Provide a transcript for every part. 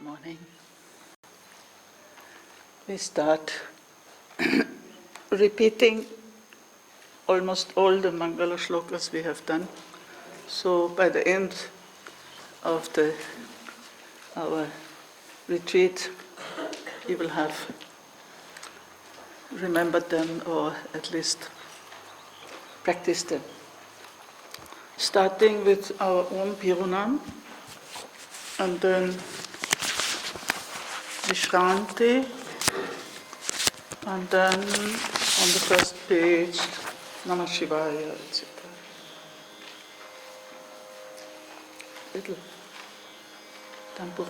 morning. We start repeating almost all the Mangala shlokas we have done. So by the end of our retreat, you will have remembered them or at least practiced them. Starting with our own Pirunam, and then Vishranti, and then on the first page, Namah Shivaya, etc. Little tambur.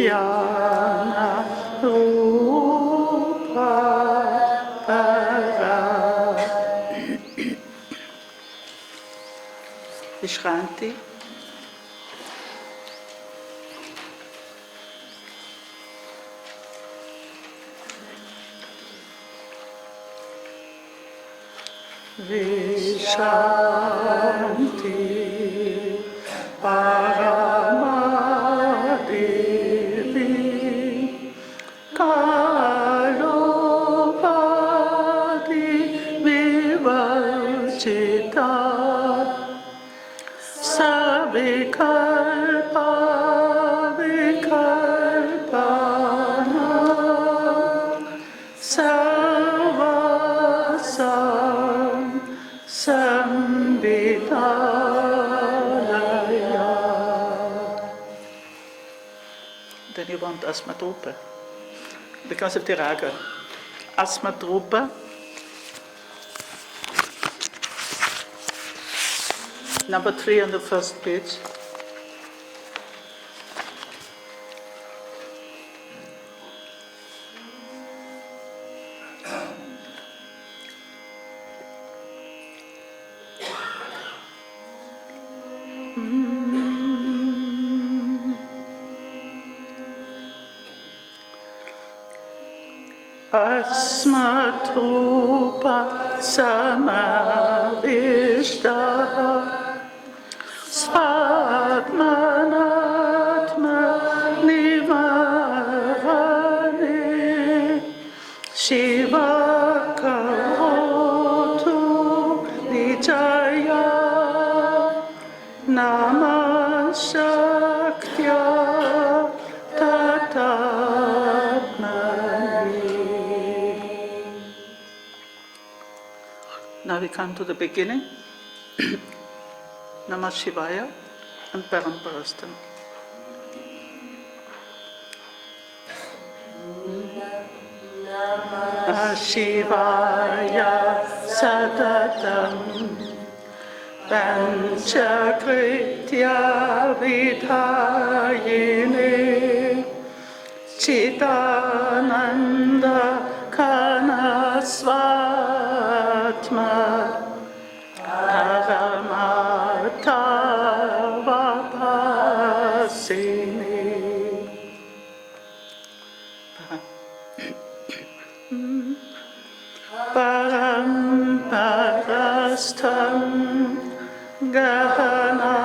Vijnāna Bhairava. Vishranti. Vishranti. Then you want Asmatrupa, because of the raga. Asmatrupa, number 3 on the first page. Asmatrupa samavishta svatmanatma nivarane Shiva karotu vijaya namah shaktya Now we come to the beginning, Namah Shivaya and Paramparastam. Namah Shivaya Sadatam Panchakritya Vidhayine Chitananda Kanasvatma Paramatavapasini Paramparastam Gahana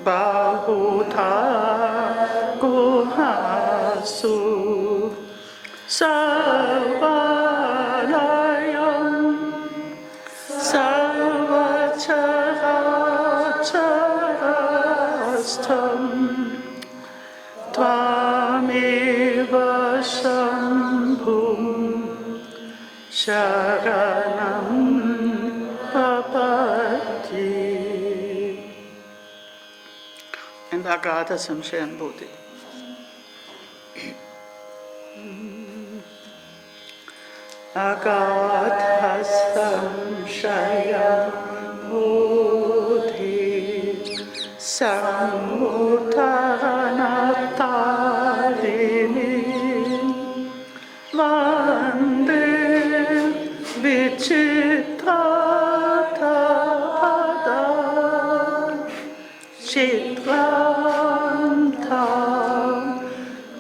Bahudha Guhasu Sarvalayam Sarvacharacharastam Tvameva Shambhum Sharanam Papati. And Agata Samshayam Bodhi. Agata Samshayam Bodhi Samutaranatadini Vande Vichitrata Pada Chitranta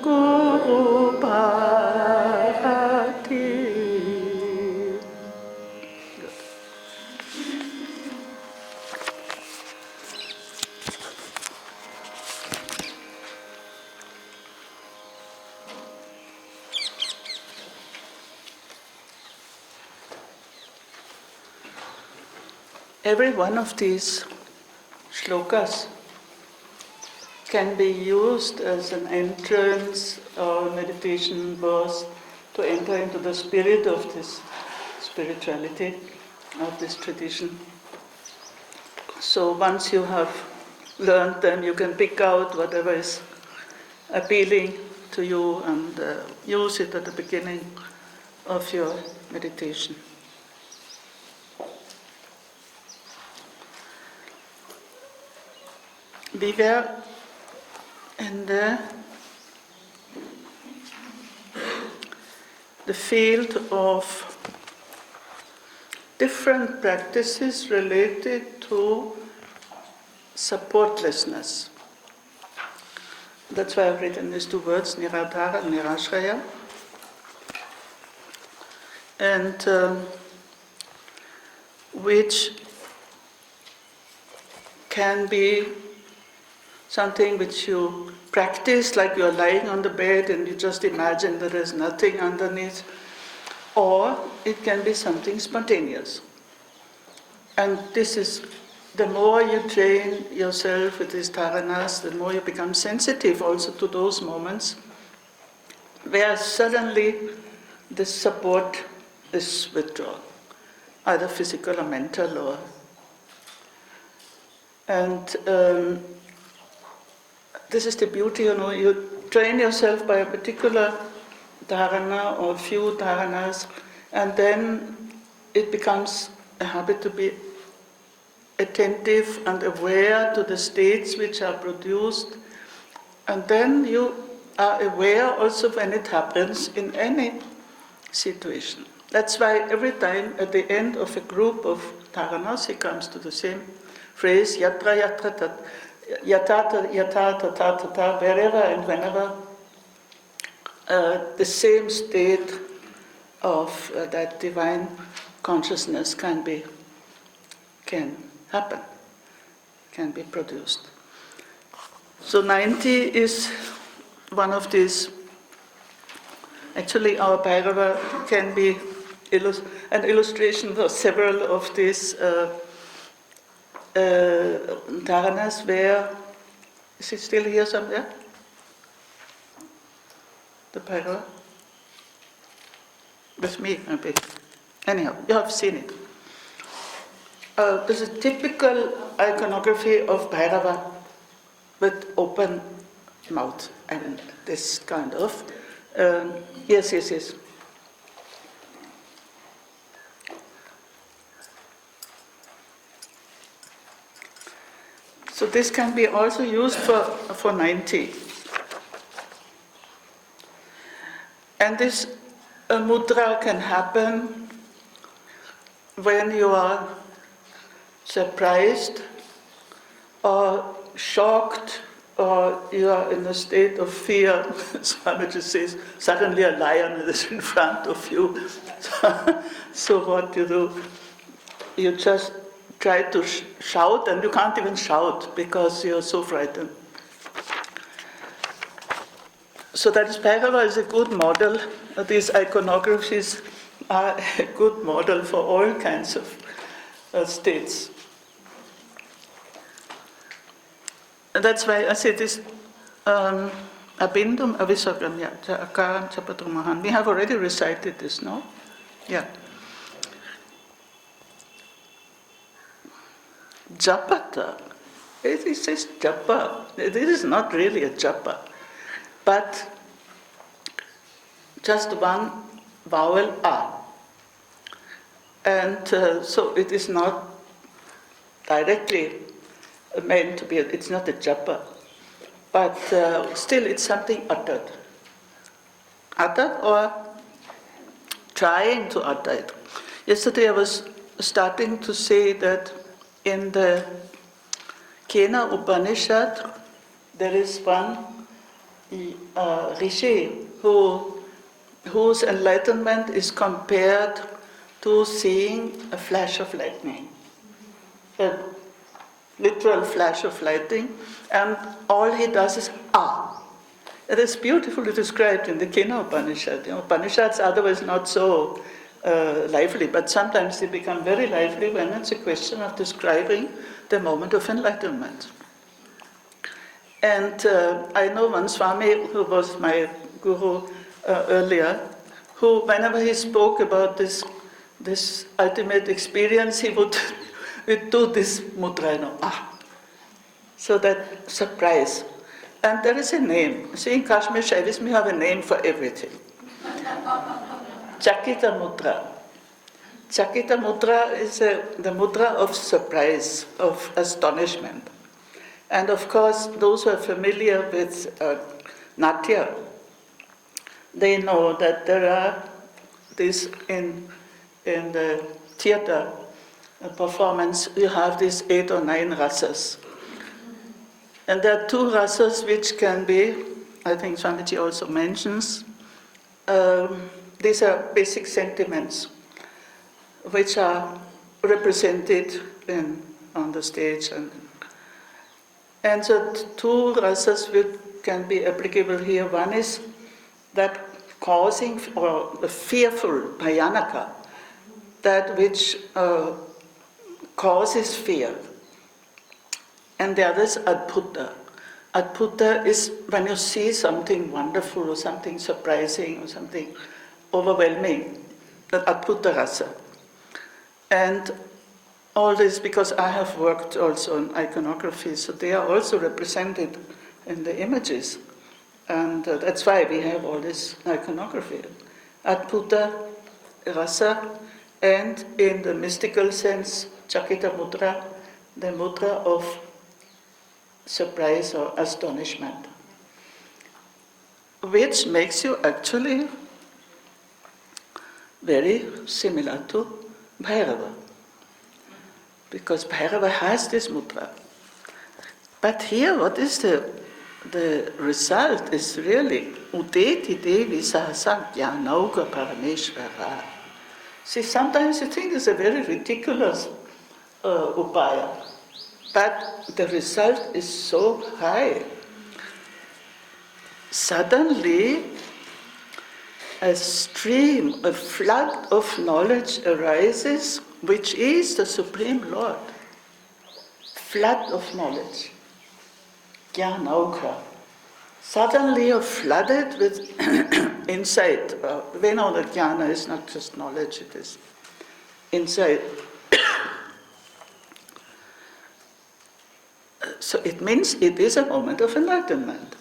Guru Bharati. Every one of these shlokas can be used as an entrance or meditation verse to enter into the spirit of this spirituality, of this tradition. So once you have learned them, you can pick out whatever is appealing to you and use it at the beginning of your meditation. We were in the field of different practices related to supportlessness. That's why I've written these two words, Niradhara and Nirashraya. And which can be something which you practice, like you're lying on the bed and you just imagine there is nothing underneath, or it can be something spontaneous. And this is, the more you train yourself with these dharanas, the more you become sensitive also to those moments where suddenly the support is withdrawn, either physical or mental, or and this is the beauty, you train yourself by a particular dharana or a few dharanas, and then it becomes a habit to be attentive and aware to the states which are produced, and then you are aware also when it happens in any situation. That's why every time at the end of a group of dharanas, he comes to the same phrase, yatra yatra tat, yatata yatata tatata, wherever and whenever the same state of that divine consciousness can happen, can be produced. So 90 is one of these. Actually, our Bhairava can be an illustration for several of these dharanas. Where is it still here somewhere? The Bhairava? With me, maybe. Anyhow, you have seen it. This is typical iconography of Bhairava with open mouth and this kind of. Yes. So this can be also used for 90. And this mudra can happen when you are surprised or shocked, or you are in a state of fear. Swami just says, suddenly a lion is in front of you. So what you do, you just try to shout, and you can't even shout because you're so frightened. So that is, Bhairava is a good model. These iconographies are a good model for all kinds of states. And that's why I say this Abindum Avisaganya Akaram Chapatramahan. We have already recited this, no? Yeah. Japata. It says japa. This is not really a japa, but just one vowel a. And so it is not directly meant to be, it's not a japa, but still it's something uttered. Uttered or trying to utter it. Yesterday I was starting to say that in the Kena Upanishad, there is one Rishi whose enlightenment is compared to seeing a flash of lightning, a literal flash of lightning, and all he does is ah. It is beautifully described in the Kena Upanishad. Upanishads are otherwise not so lively, but sometimes they become very lively when it's a question of describing the moment of enlightenment. And I know one Swami, who was my guru earlier, who, whenever he spoke about this ultimate experience, he would do this mudra, so that surprise. And there is a name. See, in Kashmir Śaivism, we have a name for everything. Chakita Mudra. Chakita Mudra is the mudra of surprise, of astonishment. And of course, those who are familiar with Natya, they know that there are these, in the theater performance, you have these 8 or 9 rasas. And there are 2 rasas which can be, I think Swamiji also mentions, these are basic sentiments which are represented on the stage. And so 2 rasas which can be applicable here. One is that causing, or the fearful, bhayanaka, that which causes fear. And the other is adbhuta. Adbhuta is when you see something wonderful or something surprising or something overwhelming, that adbhuta rasa. And all this because I have worked also on iconography, so they are also represented in the images. And that's why we have all this iconography. Adbhuta rasa, and in the mystical sense, Chakita Mudra, the mudra of surprise or astonishment, which makes you actually very similar to Bhairava. Because Bhairava has this mudra. But here, what is the result is really Udeti Devi Sahasa Jnanauga Parameshvara. See, sometimes you think it's a very ridiculous upaya, but the result is so high. Suddenly, a stream, a flood of knowledge arises, which is the Supreme Lord. Flood of knowledge. Jnanauga. Suddenly you're flooded with insight. We know that jnana is not just knowledge, it is insight. So it means it is a moment of enlightenment.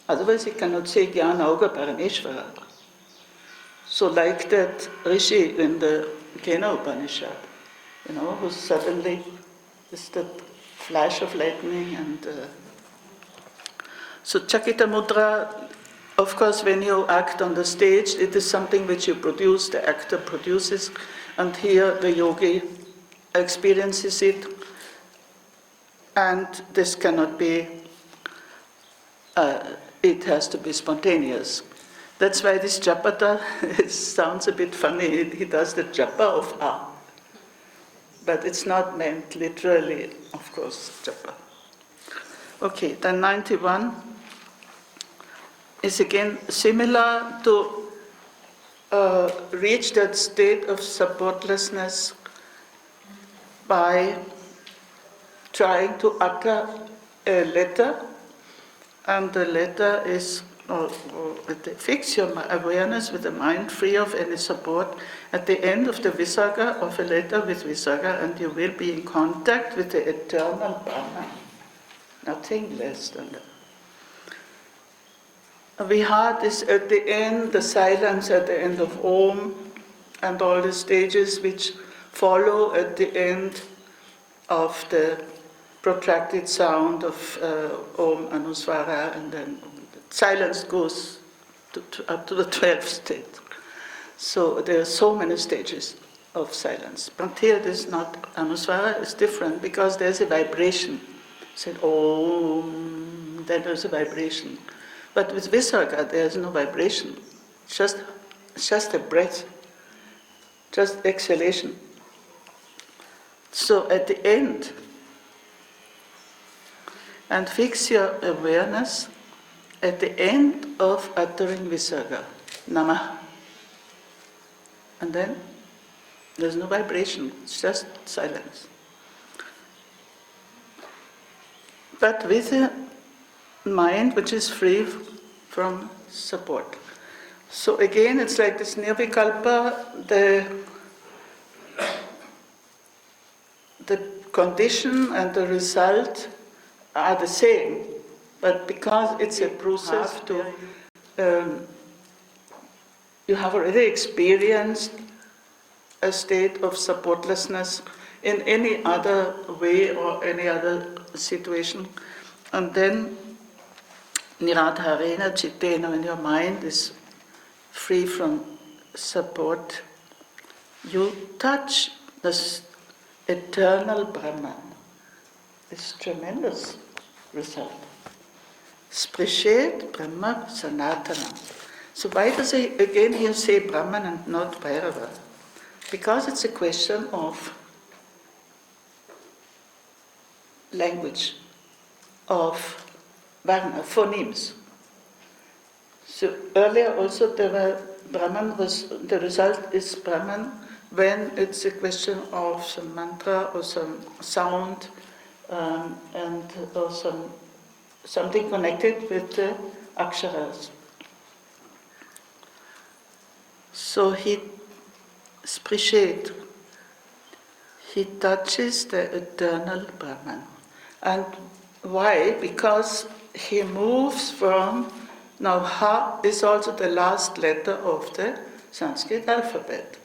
Otherwise you cannot say Jnanauga Parameshvara. So like that Rishi in the Kena Upanishad, who suddenly is that flash of lightning. And so Chakita Mudra, of course, when you act on the stage, it is something which you produce, the actor produces, and here the yogi experiences it. And this cannot be, it has to be spontaneous. That's why this japata sounds a bit funny. He does the japa of ah. but it's not meant literally, of course, japa. Okay, then 91 is again similar to reach that state of supportlessness by trying to utter a letter, and the letter is fix your awareness with the mind free of any support at the end of the visarga of a letter with visarga, and you will be in contact with the eternal Brahman. Nothing less than that. We had this at the end, the silence at the end of Om, and all the stages which follow at the end of the protracted sound of Om Anuswara, and then silence goes up to the 12th state. So there are so many stages of silence. But here this is not Anuswara, it's different because there's a vibration. Said Om, then there's a vibration. But with Visarga there's no vibration. It's just a breath, just exhalation. So at the end, and fix your awareness at the end of uttering Visarga, Namah. And then there's no vibration, it's just silence. But with a mind which is free from support. So again, it's like this nirvikalpa, the condition and the result are the same, but because it's a process you have already experienced a state of supportlessness in any other way or any other situation, and then niradharena chittena, when your mind is free from support, you touch this eternal Brahman. This tremendous result. Sprishet Brahma Sanatana. So why does he again here say Brahman and not Bhairava? Because it's a question of language, of Varna, phonemes. So earlier also there were Brahman was, the result is Brahman when it's a question of some mantra or some sound and or something connected with the aksharas. So he sprishet, he touches the eternal Brahman. And why? Because he moves from, now Ha is also the last letter of the Sanskrit alphabet.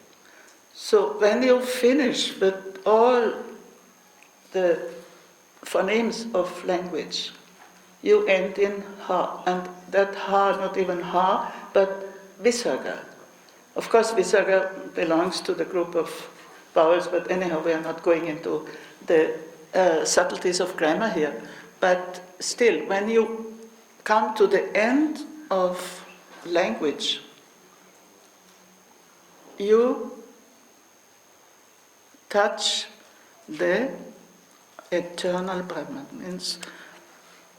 So when you finish with all the phonemes of language, you end in Ha, and that Ha, not even Ha, but Visarga. Of course, Visarga belongs to the group of vowels, but anyhow, we are not going into the subtleties of grammar here. But still, when you come to the end of language, you touch the eternal Brahman. Means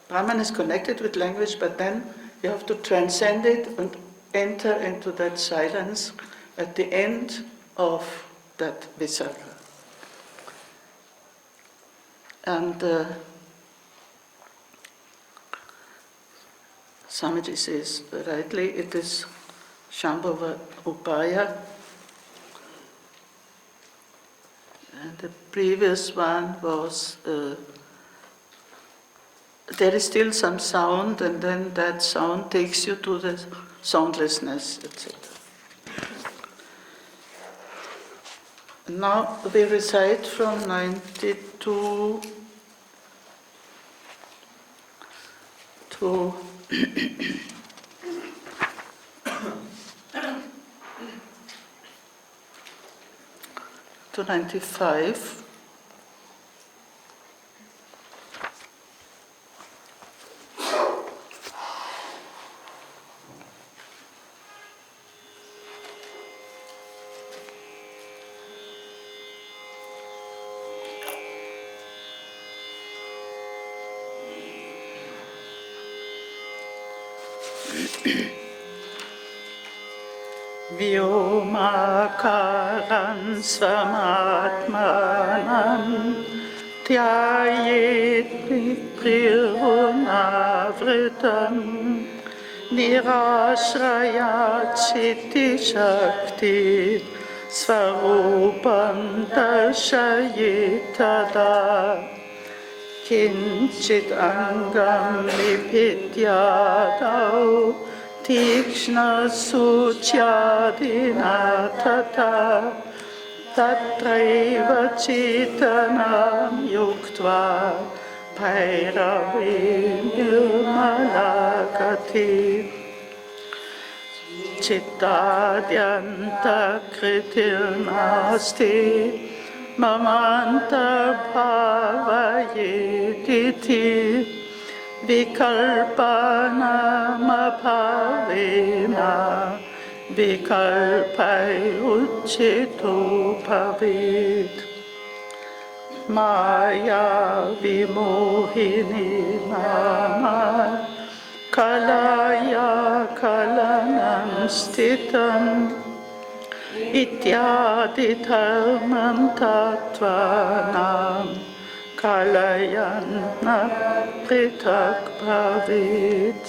Brahman is connected with language, but then you have to transcend it and enter into that silence at the end of that Visarga. And Swamiji says rightly, it is Shambhava Upaya. And the previous one was, there is still some sound, and then that sound takes you to the soundlessness, etc. Now we recite from 92 to to 95. Vyomakaran svamatmanam Dhyayet niprirunavritam Nirashraya chitti shakti Svarupam darshayetada Kinchit angam nipityadau Tikshna suchadina tata Tatraiva chitanam yuktva Bhairavim nirmalakati Chittadyanta kritirnasti Mamanta bhavayetiti Vikalpanamabhavena Vikalpai uchito bhavit Maya vimohini nama Kalaya kalanam stitam Ityadi dharmam tattvanam Kalayana pritak bhavit.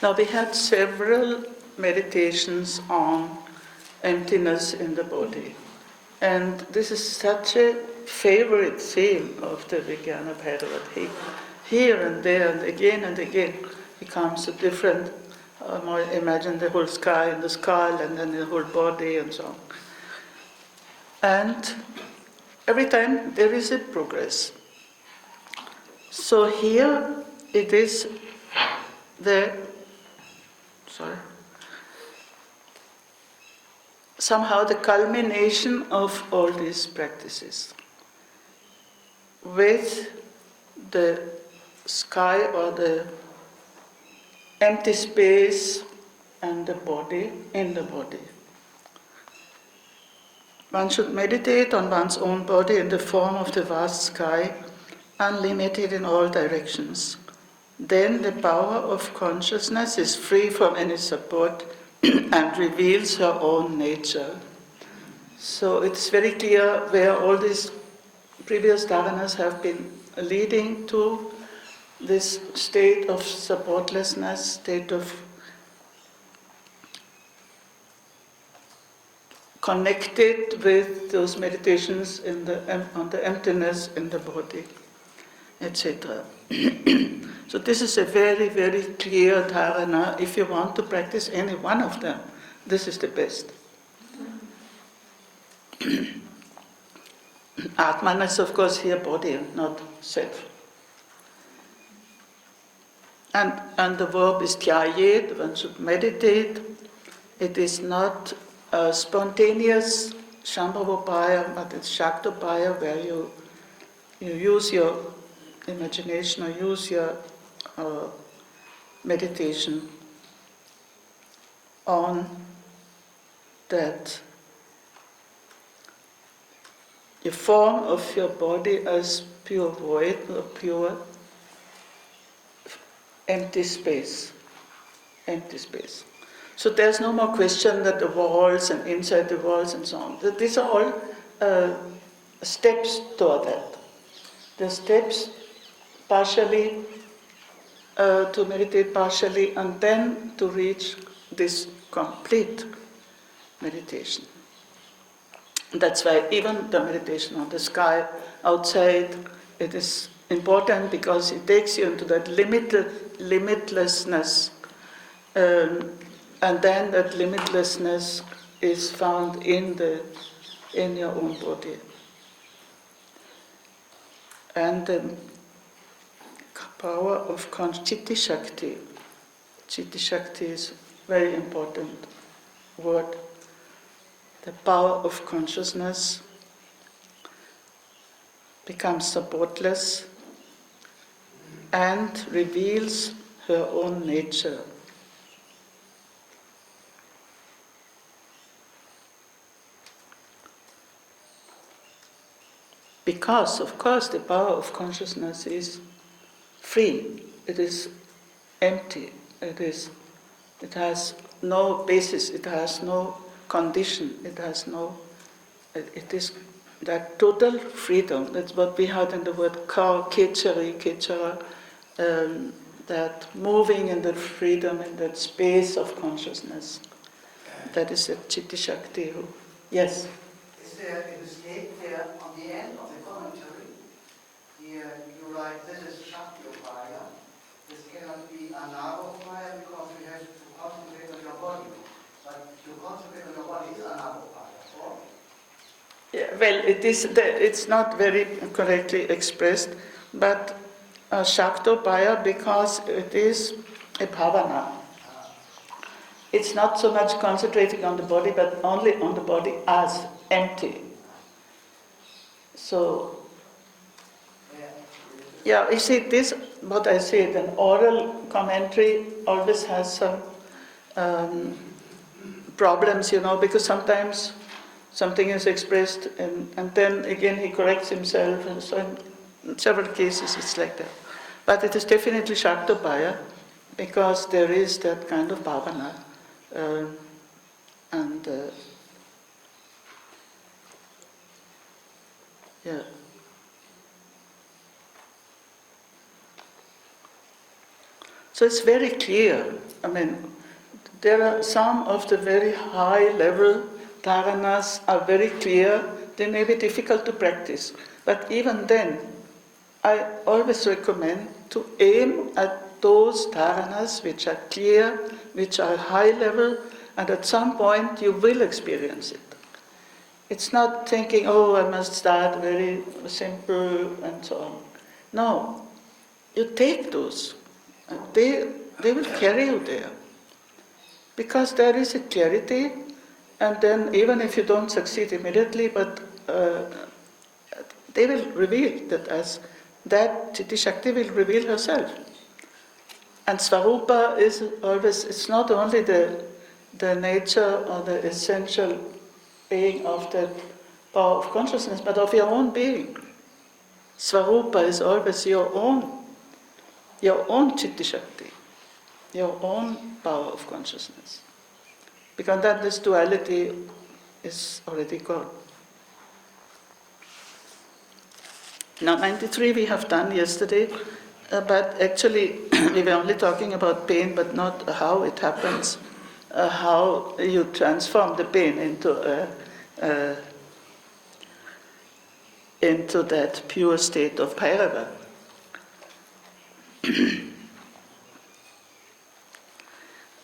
Now we had several meditations on emptiness in the body. And this is such a favorite theme of the Vijnana Bhairava. Here and there and again he comes to different, imagine the whole sky and the skull and then the whole body and so on. And every time there is a progress. So here it is somehow the culmination of all these practices. With the sky or the empty space and the body in the body. One should meditate on one's own body in the form of the vast sky, unlimited in all directions. Then the power of consciousness is free from any support and reveals her own nature. So it's very clear where all these previous dharanas have been leading to this state of supportlessness, state of connected with those meditations on the emptiness in the body, etc. So this is a very, very clear dharana. If you want to practice any one of them, this is the best. Atman is of course here body, not self. And the verb is dhyayet, one should meditate. It is not a spontaneous shambhavopaya, but it's shaktopaya where you use your imagination or use your meditation on that the form of your body as pure void or pure empty space. Empty space. So there's no more question that the walls and inside the walls and so on. These are all steps toward that. The steps partially to meditate partially and then to reach this complete meditation. That's why even the meditation on the sky outside, it is important because it takes you into that limitlessness, and then that limitlessness is found in your own body. And the power of Chitti Shakti. Chitti Shakti is a very important word. The power of consciousness becomes supportless and reveals her own nature. Because, of course, the power of consciousness is free. It is empty. It has no basis. It has no condition. It is that total freedom. That's what we had in the word kechara, that moving in that freedom, in that space of consciousness. That is the Chitti Shakti. Yes? Is there in the state there on the end of the commentary, here you write, this is Shakti Upaya, this cannot be Anava Upaya because we have to concentrate on your body. But to concentrate on your body is Anava Upaya, or? Yeah, well, it's not very correctly expressed, but Shaktopaya because it is a bhavana. It's not so much concentrating on the body, but only on the body as empty. So, yeah, you see, this, what I said, an oral commentary always has some problems, because sometimes something is expressed and then again he corrects himself, and so in several cases it's like that. But it is definitely Shaktopaya because there is that kind of bhavana. Yeah. So it's very clear. I mean, there are some of the very high level dharanas are very clear. They may be difficult to practice. But even then, I always recommend to aim at those dharanas which are clear, which are high level, and at some point you will experience it. It's not thinking, oh, I must start very simple and so on. No, you take those. They will carry you there. Because there is a clarity, and then even if you don't succeed immediately, but they will reveal that as that Chitti Shakti will reveal herself. And Svarupa is always, it's not only the nature or the essential being of that power of consciousness, but of your own being. Svarupa is always your own Chitti Shakti, your own power of consciousness. Because then this duality is already gone. Now 93 we have done yesterday, but actually we were only talking about pain, but not how it happens, how you transform the pain into that pure state of Bhairava.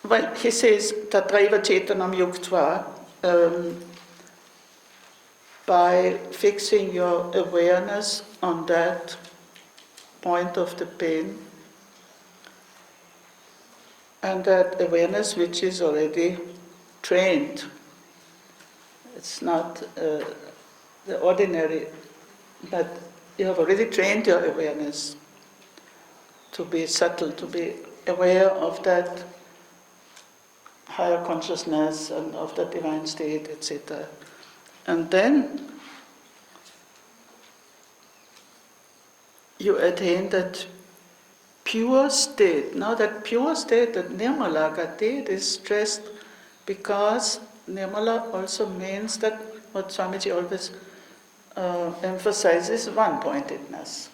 Well, he says, tatraiva chetanam yuktva, by fixing your awareness on that point of the pain, and that awareness which is already trained. It's not the ordinary, but you have already trained your awareness to be subtle, to be aware of that higher consciousness and of the divine state, etc. And then you attain that pure state. Now that pure state, that nirmala gati, is stressed because nirmala also means that what Swamiji always emphasizes, one-pointedness.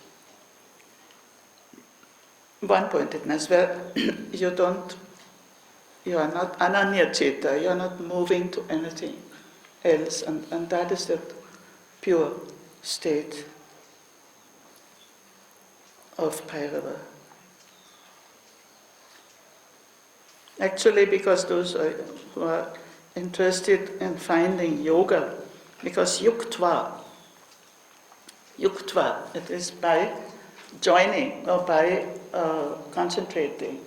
One-pointedness, where you are not ananya cheta, you are not moving to anything else, and that is that pure state of Bhairava. Actually, because those who are interested in finding yoga, because yuktva, it is by joining or by concentrating,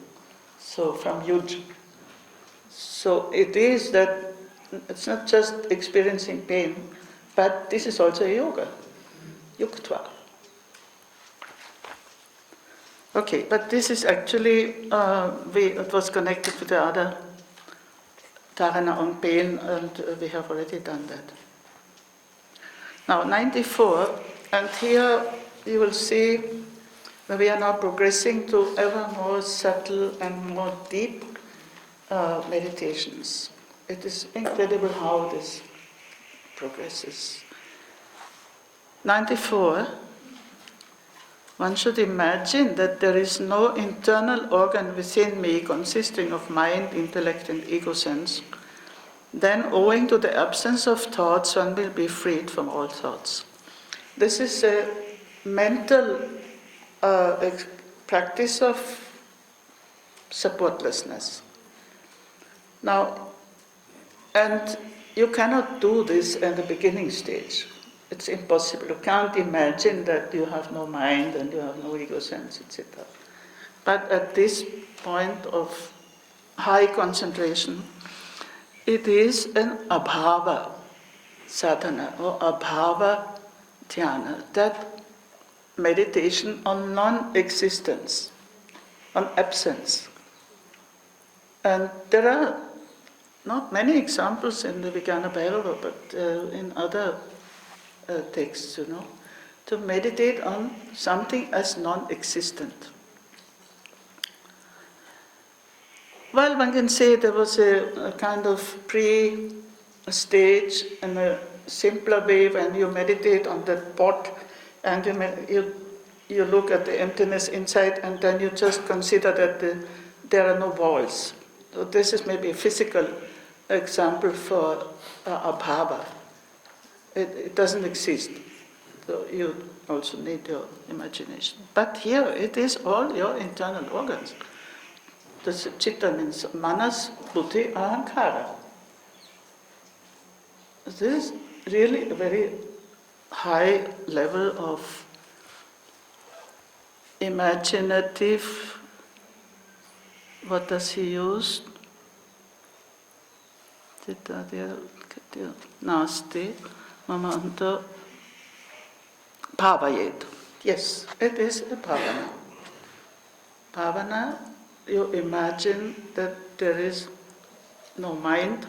so from yuj. So it is that it's not just experiencing pain, but this is also a yoga, yuktva. Okay, but this is actually, it was connected to the other dharana on pain, and we have already done that. Now, 94, And here you will see that we are now progressing to ever more subtle and more deep meditations. It is incredible how this progresses. 94. One should imagine that there is no internal organ within me consisting of mind, intellect, and ego sense. Then, owing to the absence of thoughts, one will be freed from all thoughts. This is a mental practice of supportlessness. Now, and you cannot do this at the beginning stage. It's impossible. You can't imagine that you have no mind and you have no ego sense, etc. But at this point of high concentration, it is an abhava sadhana or abhava dhyana, that meditation on non-existence, on absence. And there are not many examples in the Vijnana Bhairava, but in other texts, to meditate on something as non-existent. Well, one can say there was a kind of pre-stage and a simpler way when you meditate on that pot and you look at the emptiness inside and then you just consider that there are no walls. So this is maybe a physical example for abhava. It doesn't exist. So you also need your imagination. But here it is all your internal organs. The citta means manas, buddhi, ahankara. This is really a very high level of imaginative, what does he use? Nasti, mamanta, bhavayet. Yes, it is a bhavana. Bhavana, you imagine that there is no mind,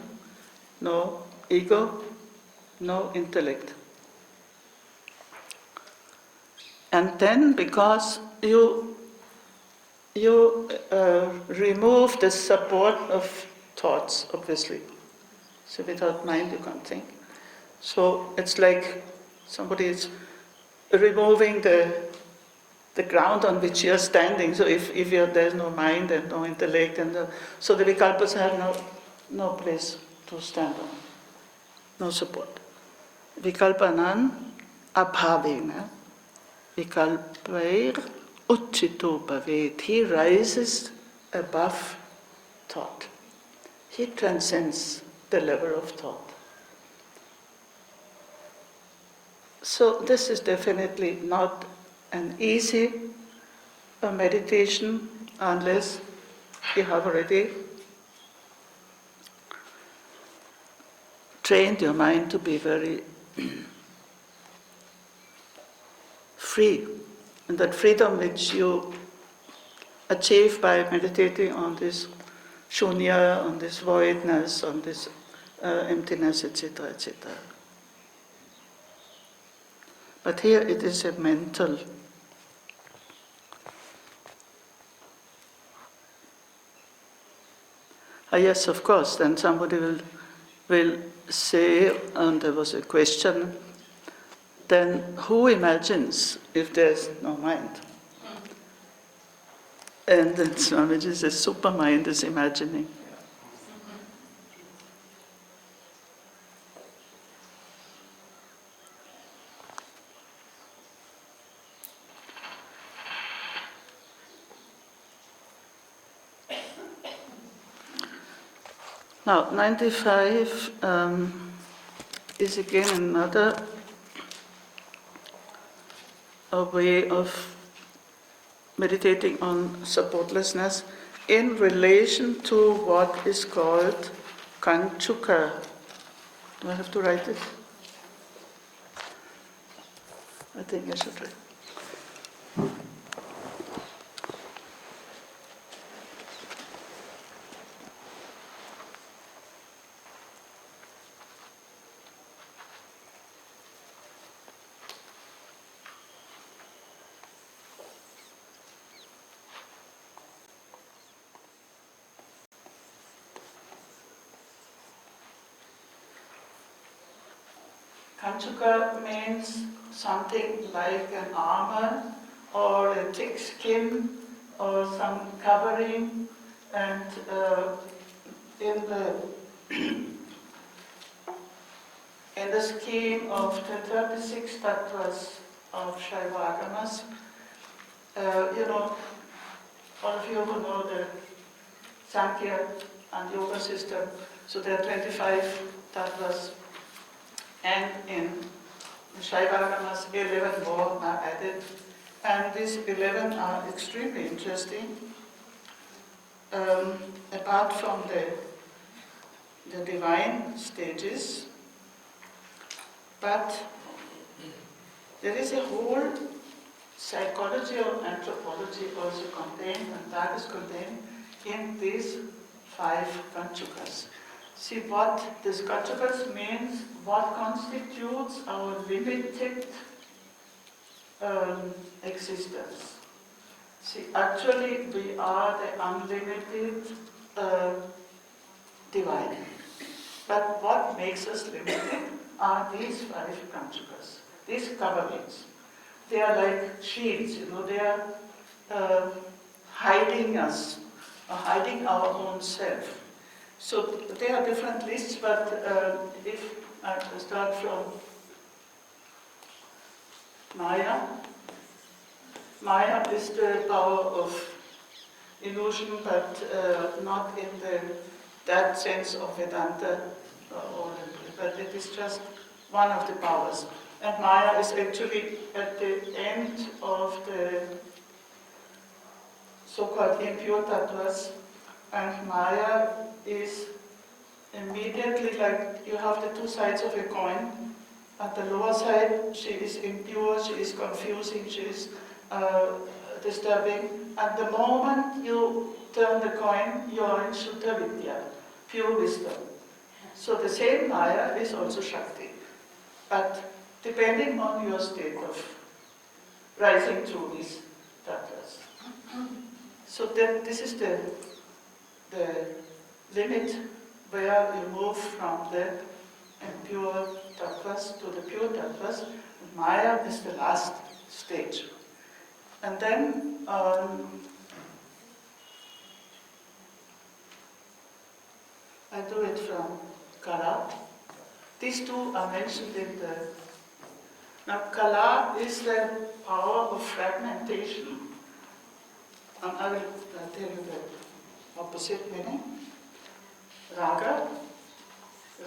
no ego, no intellect. And then, because you remove the support of thoughts, obviously. So without mind you can't think. So it's like somebody is removing the ground on which you are standing. So if there's no mind and no intellect, so the vikalpas have no place to stand on, no support. Vikalpanan abhavena, vikalpair uchito bhavet. He rises above thought. He transcends the level of thought. So this is definitely not an easy meditation unless you have already trained your mind to be very free. And that freedom which you achieve by meditating on this shunya, on this voidness, on this emptiness, etc., etc. But here it is a mental. Yes, of course, then somebody will say, and there was a question, then who imagines if there's no mind? And then Swamiji says, supermind is imagining. Now, 95 is again another way of meditating on supportlessness in relation to what is called kanchuka. Do I have to write it? I think I should write. Kanchuka means something like an armor or a thick skin or some covering, and in the scheme of the 36 Tantras of Śaivism, all of you who know the Sankhya and Yoga system, so there are 25 Tantras, and in Śaivism 11 more are added, and these 11 are extremely interesting. Apart from the divine stages, but there is a whole psychology or anthropology also contained, and that is contained in these 5 Kanchukas. See what this Kanchukas means, what constitutes our limited existence. See, actually we are the unlimited divine. But what makes us limited are these 5 Kanchukas, these coverings. They are like shields, they are hiding us, or hiding our own self. So there are different lists, but if I start from Maya. Maya is the power of illusion, but not in that sense of Vedanta, but it is just one of the powers. And Maya is actually at the end of the so-called impure tattvas, and Maya is immediately like you have the 2 sides of a coin. At the lower side, she is impure, she is confusing, she is disturbing. At the moment you turn the coin, you are in Shuddha Vidya, pure wisdom. So the same Maya is also Shakti, but depending on your state of rising through these tattvas. So this is the limit where you move from the impure tattvas to the pure tattvas. Maya is the last stage. And then I do it from Kala. These 2 are mentioned in the... Now Kala is the power of fragmentation. And I will tell you the opposite meaning. Raga.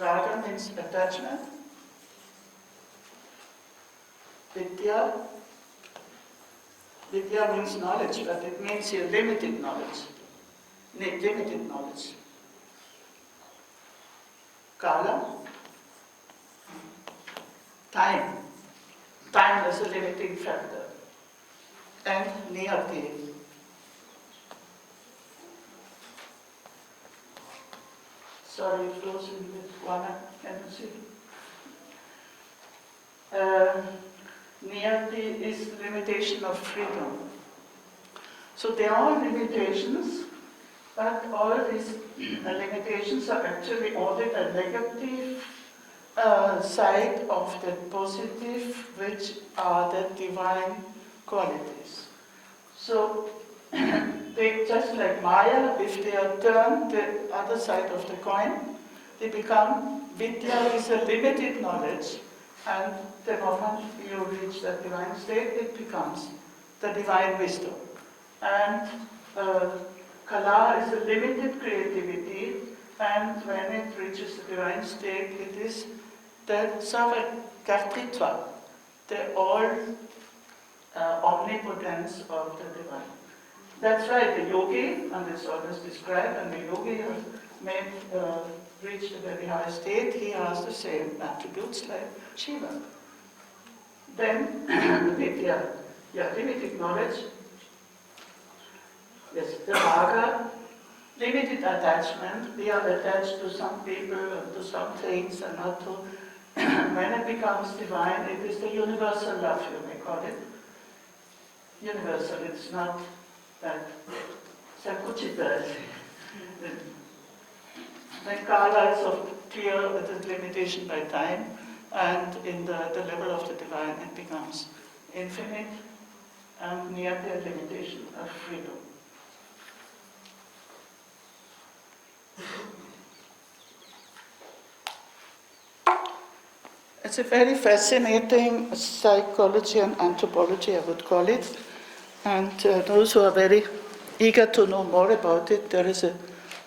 Raga means attachment. Vidya. Vidya means knowledge, but it means here limited knowledge. Limited knowledge. Kala. Time. Time is a limiting factor. And niyati. Sorry, frozen with one, can you see? Niyati is limitation of freedom. So there are limitations, but all these limitations are actually only the negative side of the positive, which are the divine qualities. So they, just like Maya, if they are turned the other side of the coin, they become, Vidya is a limited knowledge, and the moment you reach that divine state, it becomes the divine wisdom. And Kala is a limited creativity, and when it reaches the divine state, it is the Sarvakartritva, the all omnipotence of the divine. That's right, the yogi, and it's always described, and the yogi has reached a very high state, he has the same attributes like Shiva. Then, Vidya, limited knowledge. Yes, the Raga, limited attachment. We are attached to some people and to some things and not to. When it becomes divine, it is the universal love, you may call it. Universal, it's not that Sankuchita. Then Kala is of clear with its limitation by time, and in the level of the divine it becomes infinite and near the limitation of freedom. It's a very fascinating psychology and anthropology, I would call it. And those who are very eager to know more about it, there is an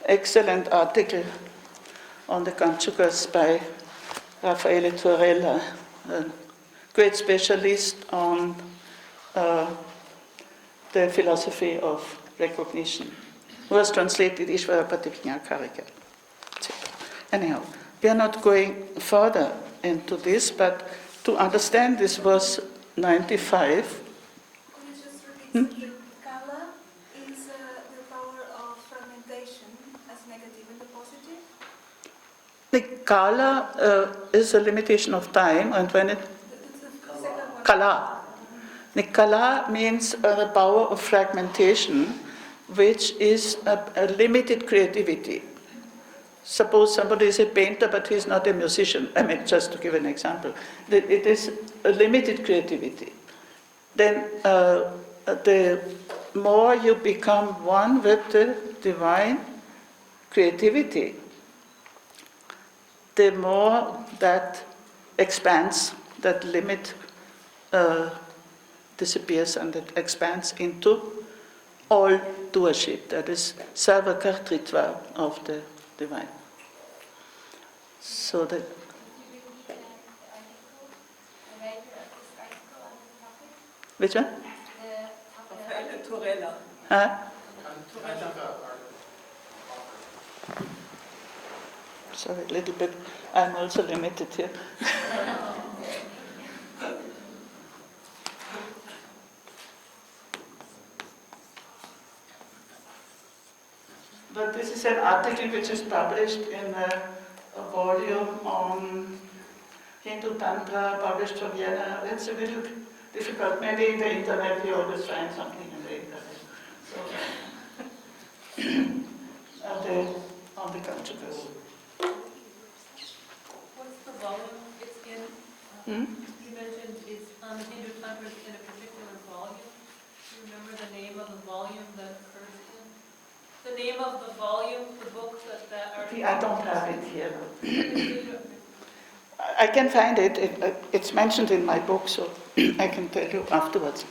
excellent article on the Kanchukas by Raffaele Torella, a great specialist on the philosophy of recognition, who has translated Ishvarapati Vijñāna. Anyhow, we are not going further into this, but to understand this verse 95. Could you just repeat something? Kala is the power of fragmentation as negative and the positive? The kala is a limitation of time, and when it The second one. kala. The kala means the power of fragmentation, which is a limited creativity. Suppose somebody is a painter, but he's not a musician. I mean, just to give an example. It is a limited creativity. Then the more you become one with the divine creativity, the more that expands, that limit disappears, and it expands into all doership, that is sarvakartritva of the divine. So that. Which one? Huh? Sorry, a little bit. I'm also limited here. But this is an article which is published in a volume on Hindu Tantra, published from Vienna. It's a little difficult. Maybe in the internet you always find something in the internet. So, on the Kanchukas. What's the volume it's in? You mentioned it's on the Hindu Tantras in a particular volume. Do you remember the name of the volume that occurs in? The name of the volume, the book that article? I don't have it here. I can find it. It's mentioned in my book, so I can tell you afterwards.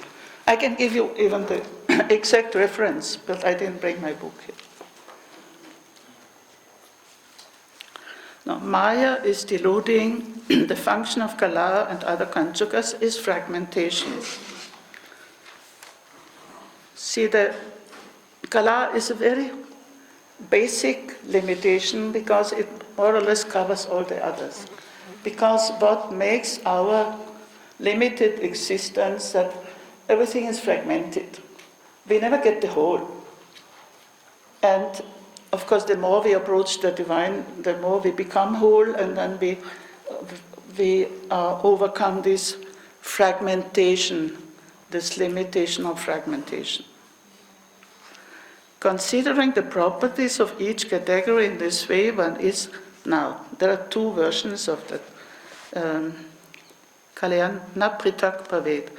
I can give you even the exact reference, but I didn't bring my book here. Now, Maya is deluding. The function of Kala and other Kanchukas is fragmentation. See, the Kala is a very basic limitation because it more or less covers all the others. Because what makes our limited existence that everything is fragmented. We never get the whole. And of course, the more we approach the divine, the more we become whole, and then we overcome this fragmentation, this limitation of fragmentation. Considering the properties of each category in this way, one is now. There are two versions of that. Kalyan na pritak bhavet.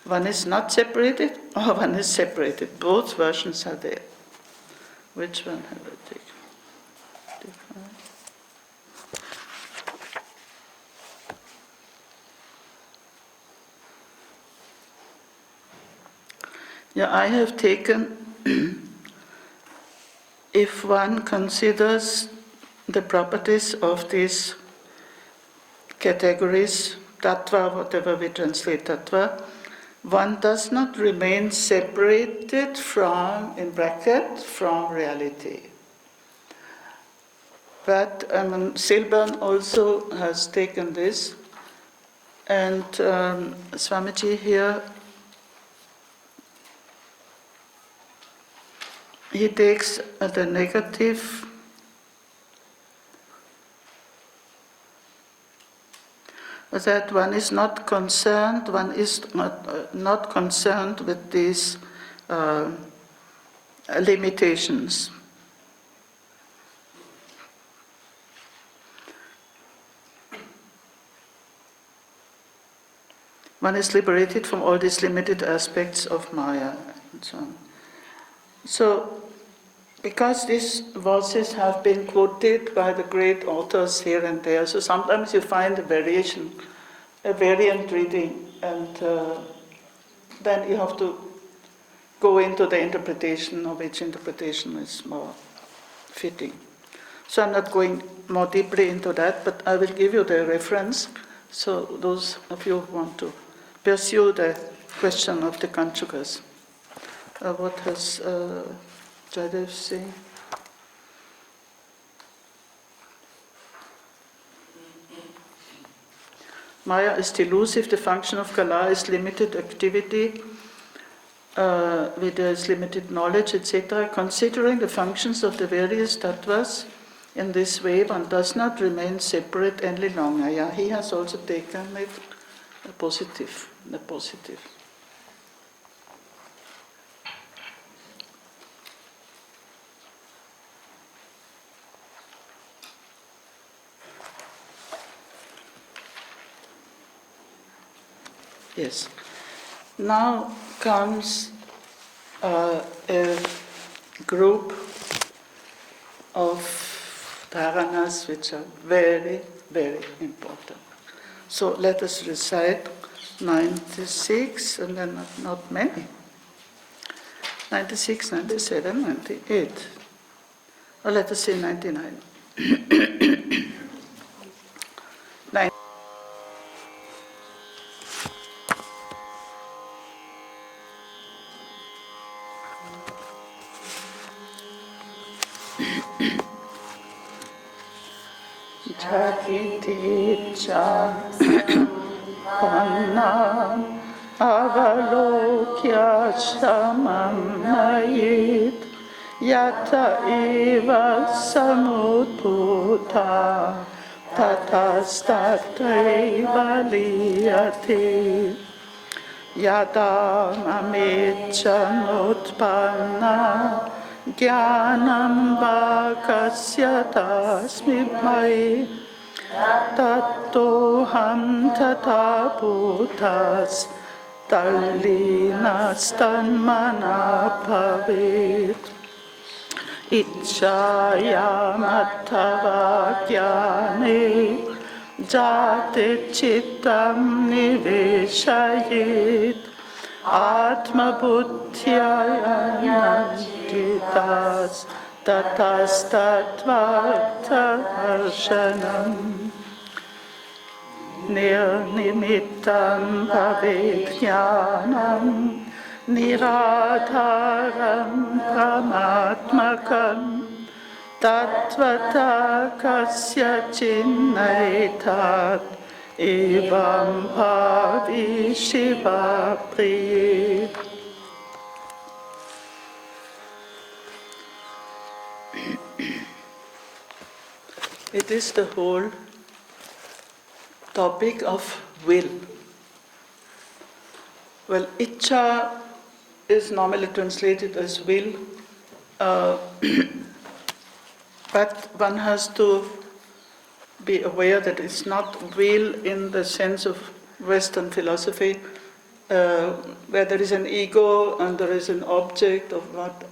One is not separated, or one is separated. Both versions are there. Which one have I taken? Yeah, I have taken, if one considers the properties of these categories, tattva, whatever we translate tattva, one does not remain separated from, in bracket, from reality. But Silburn also has taken this, and Swamiji here, he takes the negative that one is not concerned, not concerned with these limitations. one is liberated from all these limited aspects of Maya and so on. So, because these verses have been quoted by the great authors here and there, so sometimes you find a variant reading, and then you have to go into the interpretation of which interpretation is more fitting. So I'm not going more deeply into that, but I will give you the reference, so those of you who want to pursue the question of the Kanchukas. What has Jadev say? Maya is delusive, the function of Kala is limited activity, with there is limited knowledge, etc. Considering the functions of the various tattvas in this way, one does not remain separate any longer. Yeah, he has also taken it the positive. Yes. Now comes a group of dharanas which are very, very important. So let us recite 96, and then not many. 96, 97, 98. Or let us say 99. Jagiticha panna avalokya shamam nayit yata eva samudbhuta tatastataiva liyate yada mamechanutpanna Jnanam vakasya tasmidmai tattoham tata bhutas tallinas tanmana bhavet ichchayam attava jnane jate chittam niveshayet Atma buddhyayananditas tatastatvartaharshanam nirnimittam bhavet jnanam niradharam pramatmakam tatvata kasya chinnaitat Evam bhavi Shiva priye. It is the whole topic of will. Well, Ichcha is normally translated as will, but one has to be aware that it's not will in the sense of Western philosophy, where there is an ego and there is an object of what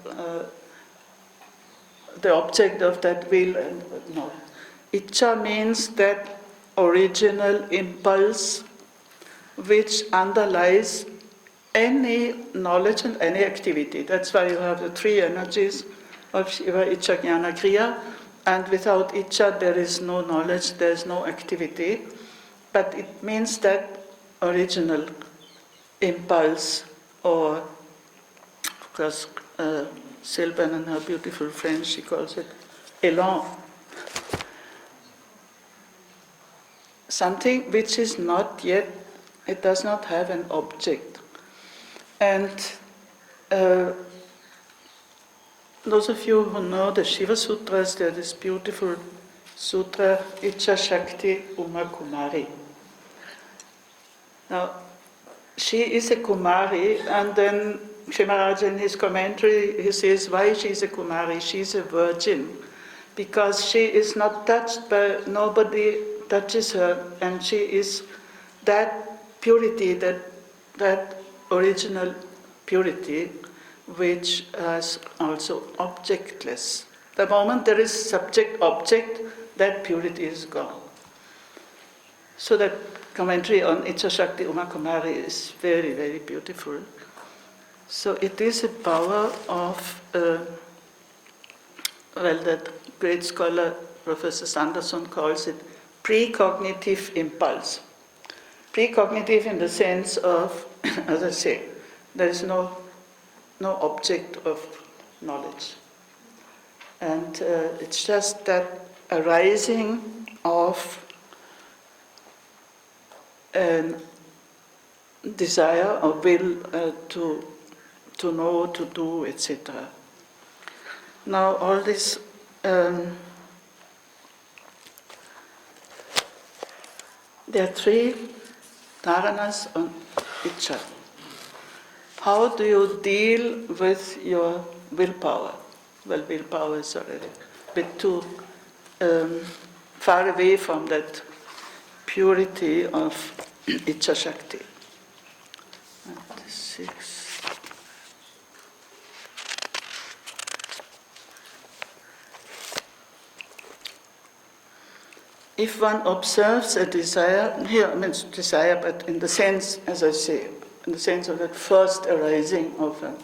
the object of that will. And no, Ichcha means that original impulse which underlies any knowledge and any activity. That's why you have the three energies of Shiva, Ichcha, Jnana, Kriya. And without Ichcha, there is no knowledge, there is no activity. But it means that original impulse, or, of course, Sylvan and her beautiful friend, she calls it élan. Something which is not yet, it does not have an object. And those of you who know the Shiva Sutras, there is this beautiful sutra, Ichcha Shakti Uma Kumari. Now, she is a Kumari, and then Shimaraj in his commentary, he says, why she is a Kumari? She is a virgin, because she is not touched by, nobody touches her, and she is that purity, that original purity, which is also objectless. The moment there is subject-object, that purity is gone. So that commentary on Icha Shakti Uma Kumari is very, very beautiful. So it is a power of, that great scholar Professor Sanderson calls it precognitive impulse. Precognitive in the sense of, as I say, there is no object of knowledge. And it's just that arising of a desire or will to know, to do, etc. Now all this there are three dharanas on Icha. How do you deal with your willpower? Well, willpower is already a bit too far away from that purity of Icha Shakti. And 6. If one observes a desire, here means desire, but in the sense, as I say, in the sense of that first arising of an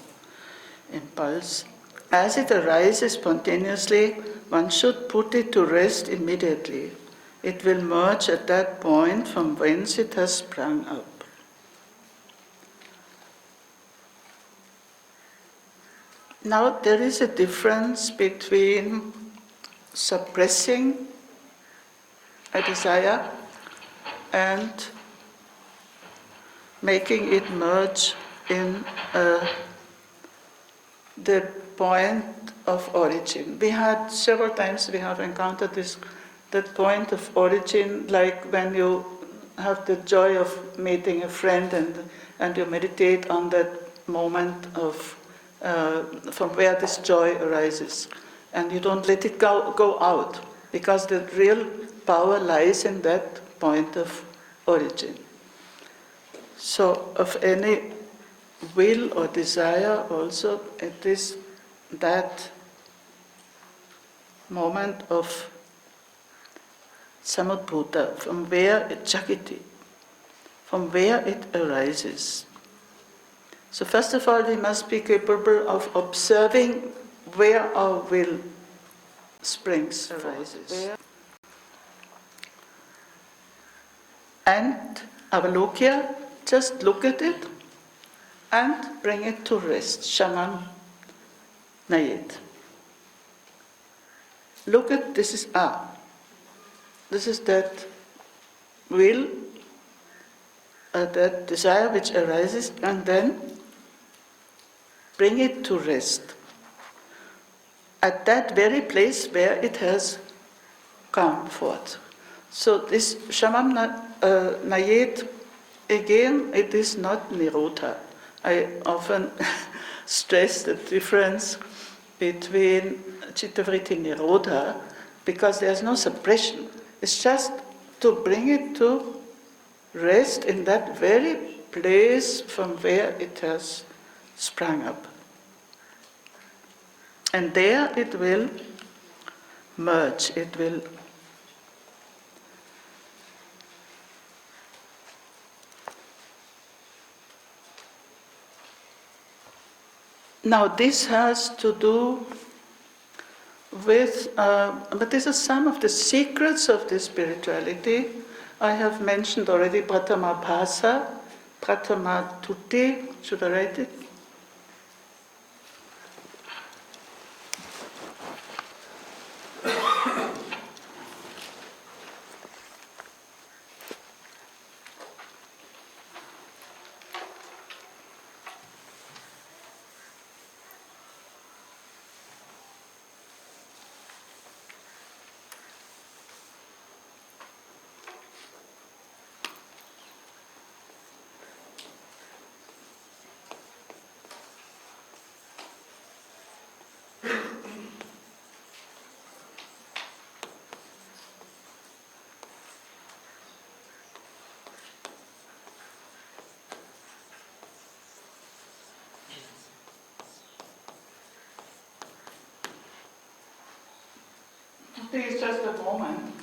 impulse, as it arises spontaneously, one should put it to rest immediately. It will merge at that point from whence it has sprung up. Now there is a difference between suppressing a desire and making it merge in the point of origin. We had several times we have encountered that point of origin, like when you have the joy of meeting a friend and you meditate on that moment of from where this joy arises, and you don't let it go out, because the real power lies in that point of origin. So of any will or desire also, it is that moment of samudbhuta, from where it jakiti, from where it arises. So first of all, we must be capable of observing where our will springs, arises. And avalokya, just look at it and bring it to rest. Shamam nayet. Look at, this is This is that will, that desire which arises, and then bring it to rest at that very place where it has come forth. So this Shamam Nayet, again, it is not Nirodha. I often stress the difference between Chittavritti Nirodha, because there's no suppression. It's just to bring it to rest in that very place from where it has sprung up. And there it will merge, it will now this has to do with, but this is some of the secrets of this spirituality. I have mentioned already Pratama Bhasa, Pratama Tutti, should I write it? is just a moment,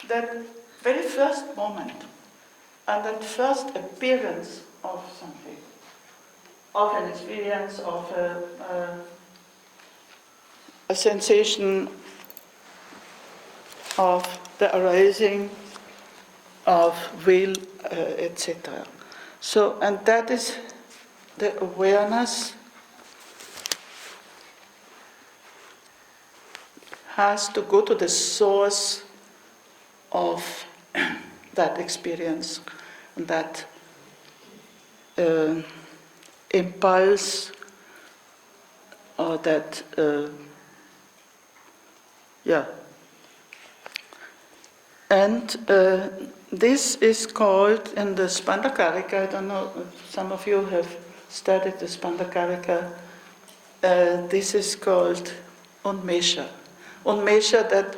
that very first moment, and that first appearance of something, of an experience, of a sensation, of the arising of will, etc. So, and that is the awareness has to go to the source of that experience, that impulse, or that, And this is called in the Spandakarika, I don't know, some of you have studied the Spandakarika, this is called Unmesha. Unmesha, that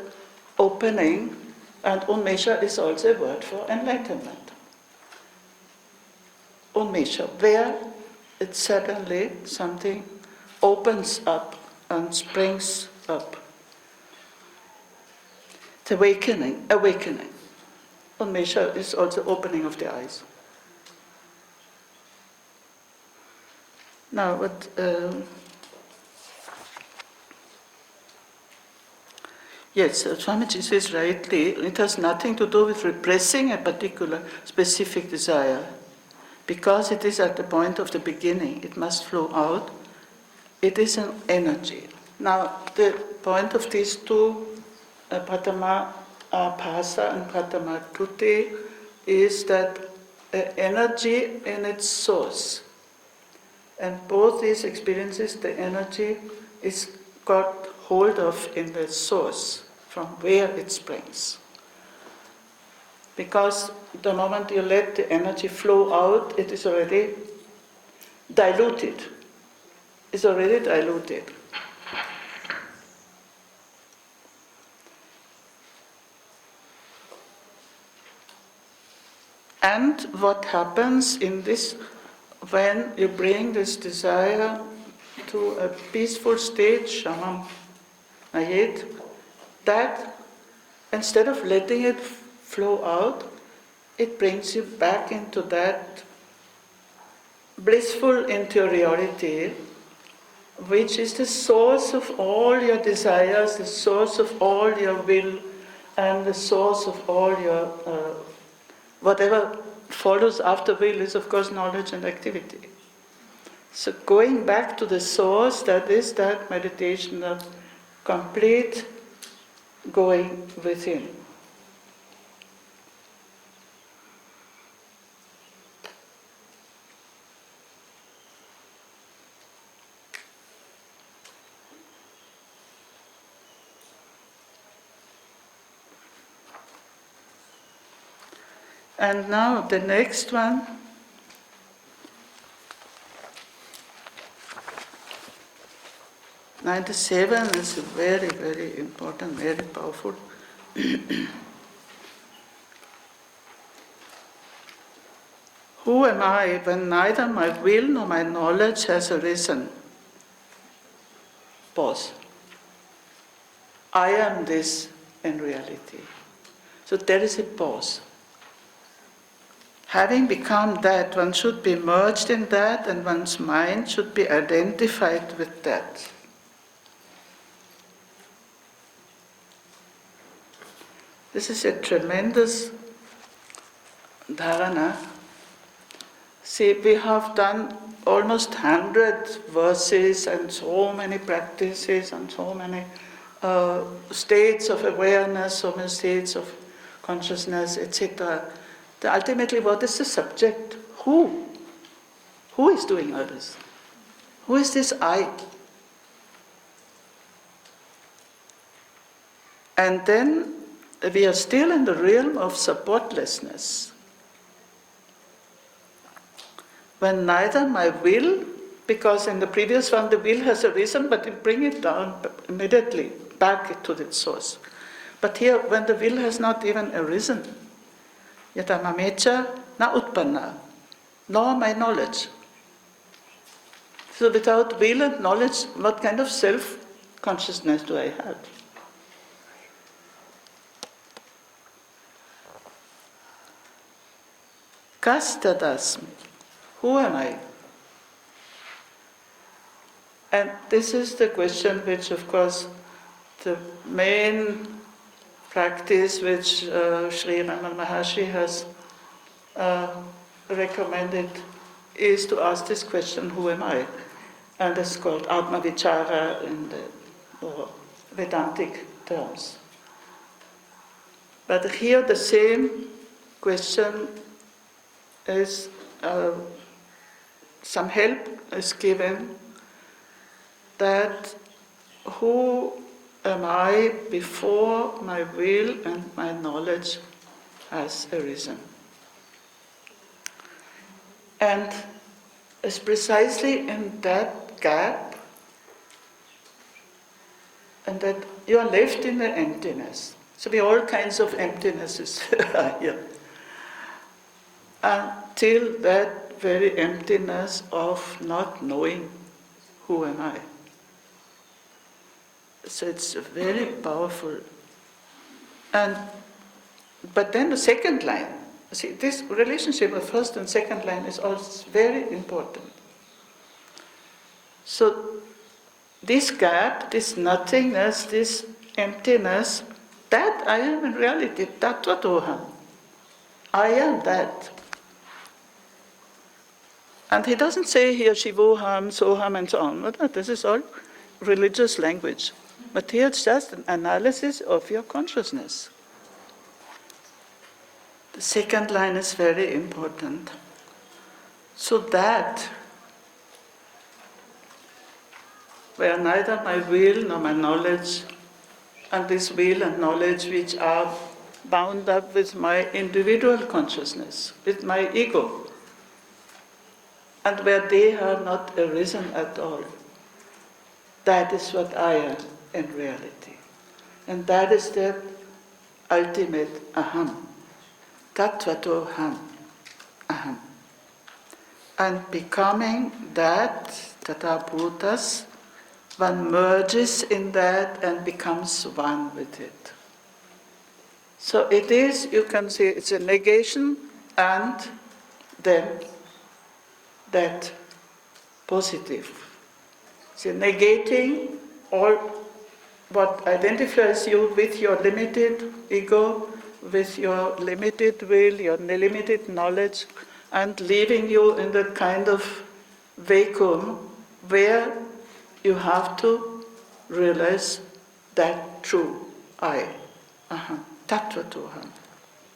opening, and Unmesha is also a word for enlightenment. Unmesha, where it suddenly something opens up and springs up. It's awakening. Unmesha is also opening of the eyes. Now, what yes, Swamiji says rightly, it has nothing to do with repressing a particular specific desire, because it is at the point of the beginning, it must flow out. It is an energy. Now, the point of these two, Pratama Phasa and Pratama Kruti, is that energy in its source. And both these experiences, the energy is got hold of in the source, from where it springs. Because the moment you let the energy flow out, it is already diluted. It's already diluted. And what happens in this, when you bring this desire to a peaceful state, Shamam Ayet, that instead of letting it flow out, it brings you back into that blissful interiority, which is the source of all your desires, the source of all your will, and the source of all your whatever follows after will is, of course, knowledge and activity. So going back to the source, that is that meditation of complete going within. And now the next one. '97 is very, very important, very powerful. Who am I when neither my will nor my knowledge has arisen? Pause. I am this in reality. So there is a pause. Having become that, one should be merged in that, and one's mind should be identified with that. This is a tremendous dharana. See, we have done almost 100 verses and so many practices and so many states of awareness, so many states of consciousness, etc. Ultimately, what is the subject? Who? Who is doing all this? Who is this I? And then we are still in the realm of supportlessness. When neither my will, because in the previous one the will has arisen, but you bring it down immediately, back to its source. But here, when the will has not even arisen, yata mamecha na utpanna, nor my knowledge. So without will and knowledge, what kind of self-consciousness do I have? Kastadasmi. Who am I? And this is the question which, of course, the main practice which Sri Ramana Maharshi has recommended is to ask this question, who am I? And it's called Atma Vichara in the Vedantic terms. But here the same question is, some help is given that who am I before my will and my knowledge has arisen. And it's precisely in that gap, and that you are left in the emptiness. So we all kinds of emptinesses are here. Until that very emptiness of not knowing who am I. So it's very powerful. But then the second line, see, this relationship of first and second line is also very important. So this gap, this nothingness, this emptiness, that I am in reality, tattvatoham. I am that. And he doesn't say here shivoham, soham and so on. This is all religious language. But here it's just an analysis of your consciousness. The second line is very important. So that, where neither my will nor my knowledge, and this will and knowledge which are bound up with my individual consciousness, with my ego, and where they have not arisen at all, that is what I am in reality. And that is the ultimate aham. Tattvatoham. Aham. And becoming that, tathābhutas, one merges in that and becomes one with it. So it is, you can say, it's a negation and then that positive. So negating all what identifies you with your limited ego, with your limited will, your limited knowledge, and leaving you in that kind of vacuum where you have to realize that true I. Tattvatoham.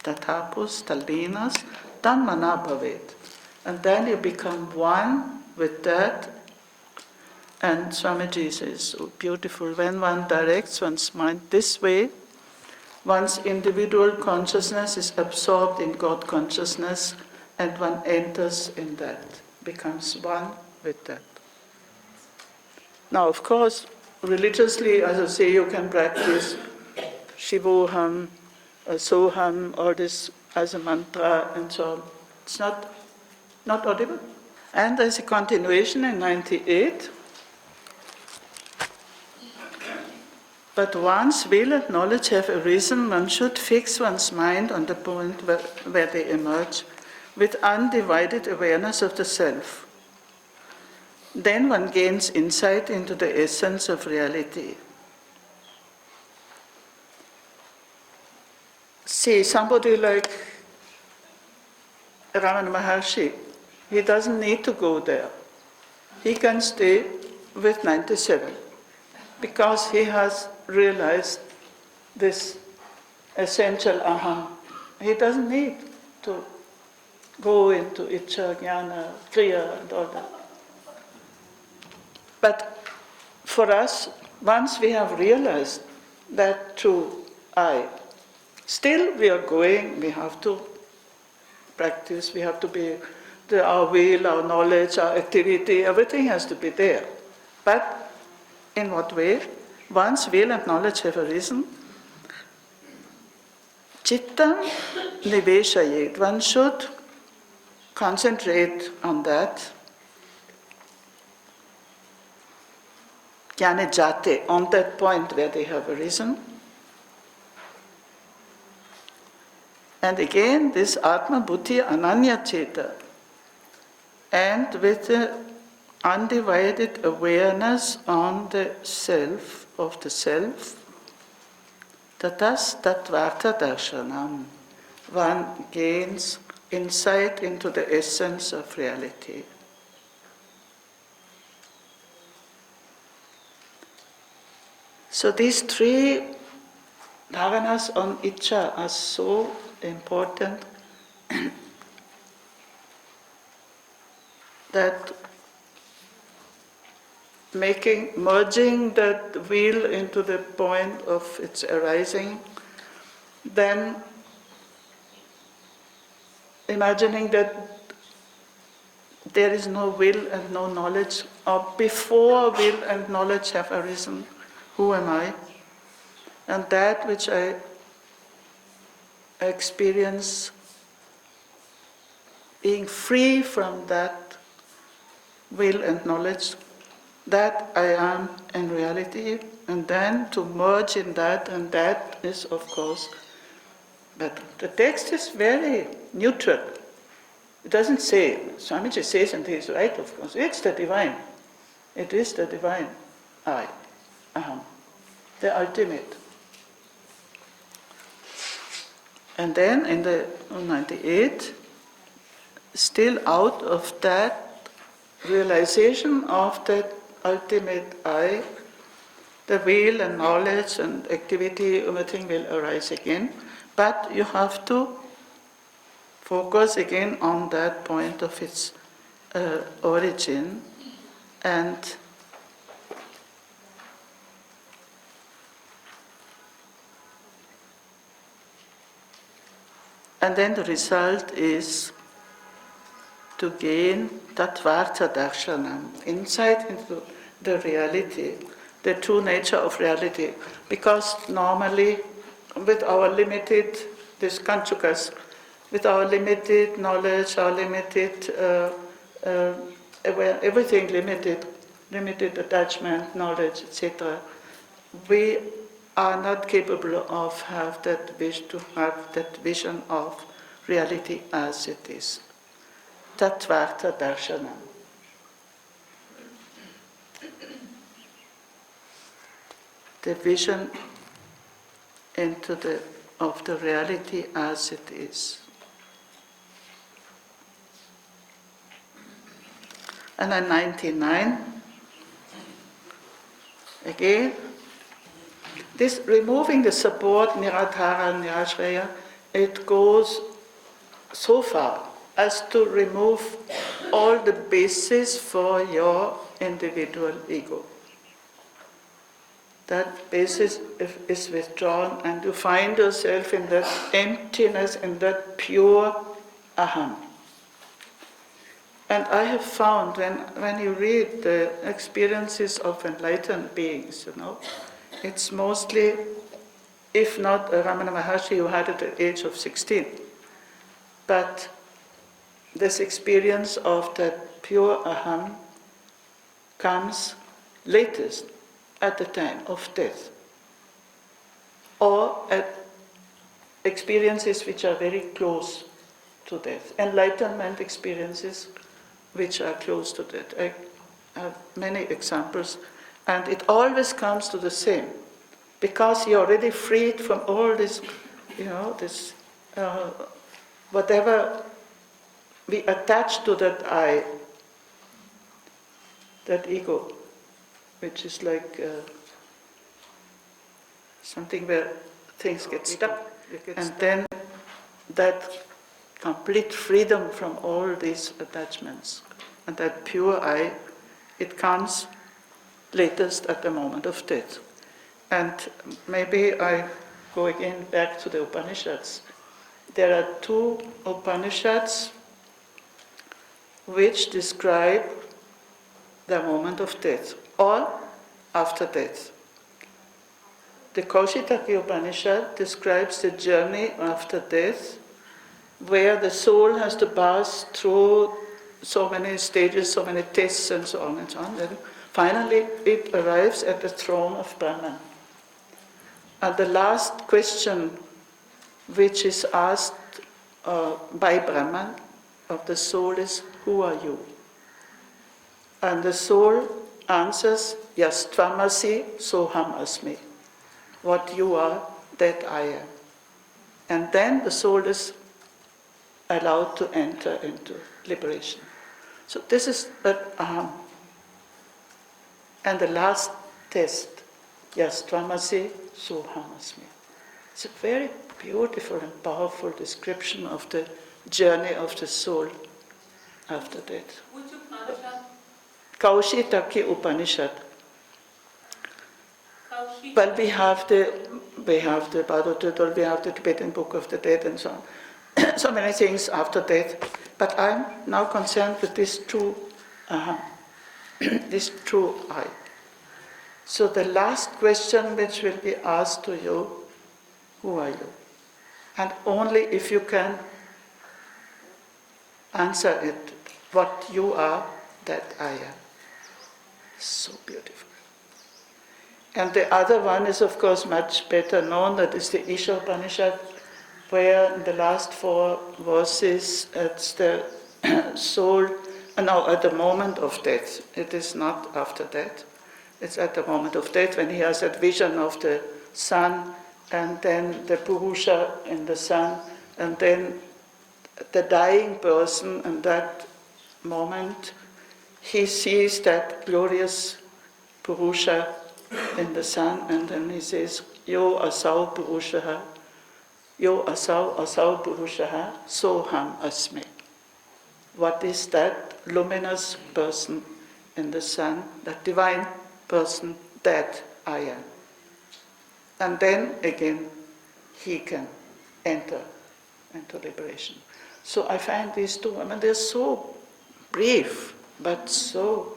Tathapus, talinas, tanmana bhavet. And then you become one with that. And Swamiji says, so beautiful, when one directs one's mind this way, one's individual consciousness is absorbed in God consciousness, and one enters in that, becomes one with that. Now, of course, religiously, as I say, you can practice Shivoham, Soham, all this as a mantra and so on. It's not audible. And there's a continuation in 98. But once will and knowledge have arisen, one should fix one's mind on the point where they emerge with undivided awareness of the self. Then one gains insight into the essence of reality. See, somebody like Ramana Maharshi, he doesn't need to go there. He can stay with 97 because he has realized this essential aham. He doesn't need to go into Ichcha, Jnana, Kriya and all that. But for us, once we have realized that true I, still we are going, we have to practice, we have to be, our will, our knowledge, our activity, everything has to be there. But in what way? Once will and knowledge have arisen, Chittam niveshayet, one should concentrate on that. Jnane jate, on that point where they have arisen. And again, this Atma Buddhi Ananya Cheta, and with the undivided awareness on the self, of the self, tatas tatvartha darshanam, one gains insight into the essence of reality. So these three dharanas on Icha are so important that merging that will into the point of its arising, then imagining that there is no will and no knowledge, or before will and knowledge have arisen, who am I? And that which I experience, being free from that will and knowledge, that I am in reality, and then to merge in that, and that is, of course, but the text is very neutral. It doesn't say, Swamiji says, and he is right, of course, it's the divine. It is the divine I, Aham, the ultimate. And then in the 98, still out of that realization of that ultimate I, the will and knowledge and activity, everything will arise again. But you have to focus again on that point of its origin, and then the result is to gain tatvartha darshanam, insight into the reality, the true nature of reality. Because normally, with our limited, this kanchukas, with our limited knowledge, our limited, everything limited attachment, knowledge, etc., we are not capable of have that vision of reality as it is. Tatvartha darshanam. The vision of the reality as it is. And then 99, again, this removing the support, niradhara, nirashreya, it goes so far as to remove all the basis for your individual ego. That basis is withdrawn, and you find yourself in that emptiness, in that pure aham. And I have found, when you read the experiences of enlightened beings, it's mostly, if not Ramana Maharshi, who had it at the age of 16, but this experience of that pure aham comes latest at the time of death, or at experiences which are very close to death, enlightenment experiences which are close to death. I have many examples, and it always comes to the same, because you're already freed from all this, whatever we attach to that I, that ego, which is like something where things get stuck, and then that complete freedom from all these attachments, and that pure I, it comes latest at the moment of death. And maybe I go again back to the Upanishads. There are two Upanishads which describe the moment of death, or after death. The Kaushitaki Upanishad describes the journey after death, where the soul has to pass through so many stages, so many tests, and so on and so on. And finally, it arrives at the throne of Brahman. And the last question which is asked by Brahman of the soul is, who are you? And the soul answers, Yas tvamasi soham asmi. What you are, that I am. And then the soul is allowed to enter into liberation. So this is aham. And the last test, Yas tvamasi soham asmi. It's a very beautiful and powerful description of the journey of the soul after death. Which Upanishad? Kaushitaki Upanishad. Kaushik. Well, we have the Bhagavad, we have the Tibetan Book of the Dead and so on. So many things after death. But I'm now concerned with this true, this true I. So the last question which will be asked to you, who are you? And only if you can answer it, what you are, that I am. So beautiful. And the other one is of course much better known, that is the Isha Upanishad, where in the last 4 verses it's the soul, at the moment of death. It is not after death. It's at the moment of death when he has that vision of the sun, and then the Purusha in the sun, and then the dying person, and that moment he sees that glorious Purusha in the sun, and then he says, Yo asau Purushaha, Yo asau Purushaha, soham asmi. What is that luminous person in the sun, that divine person, that I am? And then again he can enter into liberation. So I find these two, they're so brief, but so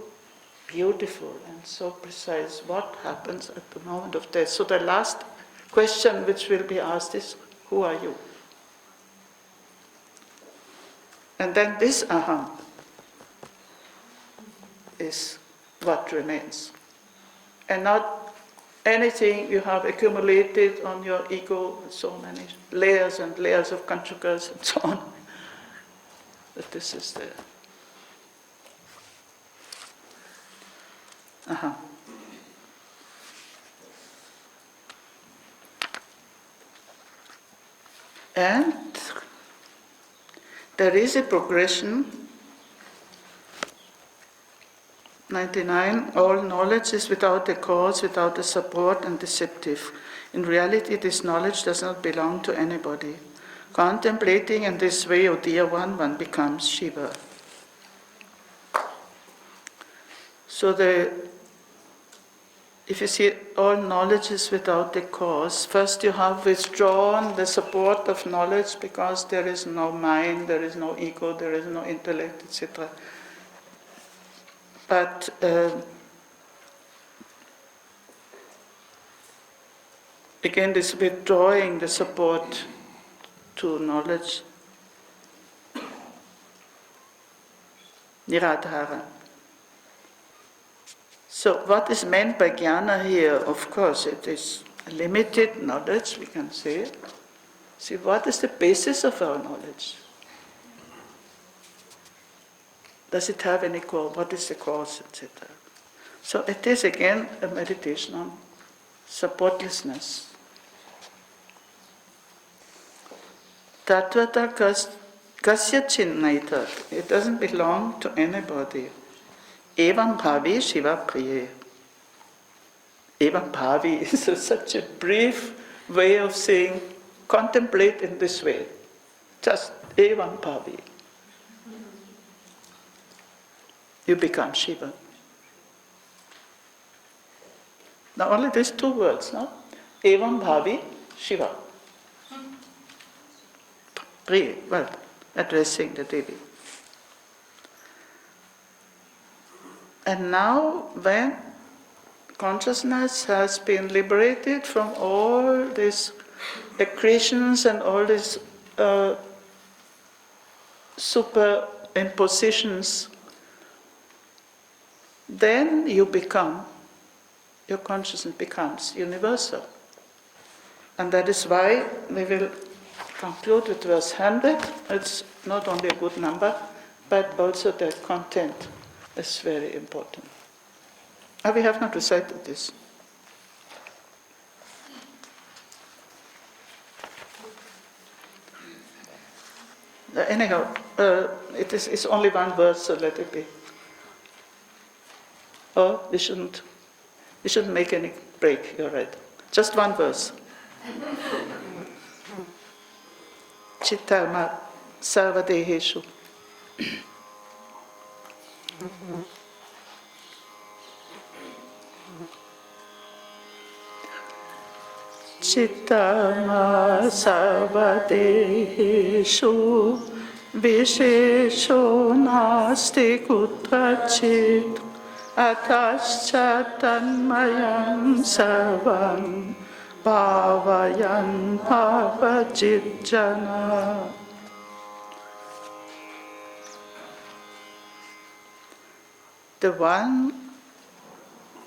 beautiful and so precise. What happens at the moment of death? So the last question which will be asked is, who are you? And then this aham is what remains. And not anything you have accumulated on your ego, so many layers and layers of kanchukas and so on. But this is the And there is a progression. 99. All knowledge is without a cause, without a support, and deceptive. In reality, this knowledge does not belong to anybody. Contemplating in this way, O dear one becomes Shiva. So if you see all knowledge is without a cause, first you have withdrawn the support of knowledge because there is no mind, there is no ego, there is no intellect, etc. But again, this withdrawing the support to knowledge, niradhara. So what is meant by jnana here? Of course, it is limited knowledge, we can say. See, what is the basis of our knowledge? Does it have any cause? What is the cause, etc.? So it is again a meditation on supportlessness. Tatvata kasya chinnaitat. It doesn't belong to anybody. Evam bhavi Shiva priye. Evam bhavi is such a brief way of saying, contemplate in this way. Just evam bhavi. You become Shiva. Now only these 2 words, no? Evam bhavi Shiva. Priye, well, addressing the Devi. And now, when consciousness has been liberated from all these accretions and all these superimpositions, then your consciousness becomes universal. And that is why we will conclude with verse 100. It's not only a good number, but also the content is very important. We have not recited this. Anyhow, it's only one verse, so let it be. Oh, we shouldn't make any break, you're right. Just one verse. Chittarma sarvadeheshu. Chittarma sarvadeheshu vishesho nasti kutrachit atascha tanmayam sarvam bhavayan bhavajijjana. The one